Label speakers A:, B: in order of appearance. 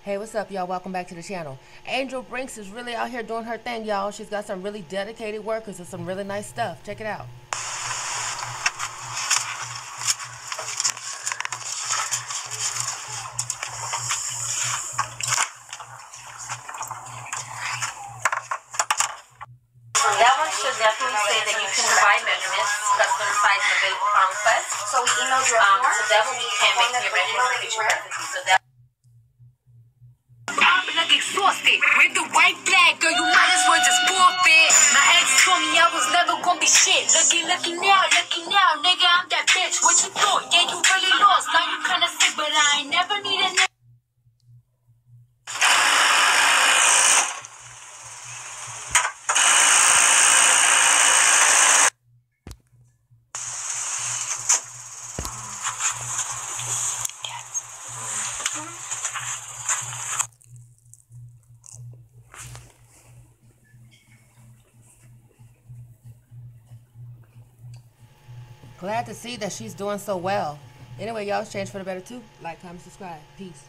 A: Hey, what's up, y'all? Welcome back to the channel. Angel Brinks is really out here doing her thing, y'all. She's got some really dedicated workers and some really nice stuff. Check it out.
B: That one should definitely say that you can provide measurements, custom size available upon request. So we emailed you so that one you can make your measurements picture perfectly. So that.
C: Like exhausted with the white flag, girl, you might as well just forfeit. My ex told me I was never gonna be shit. Looking now, nigga, I'm that bitch. What you thought? Yeah, you really lost. Now you kinda sick, but I ain't never need a nigga.
A: Glad to see that she's doing so well. Anyway, y'all, change for the better too. Like, comment, subscribe. Peace.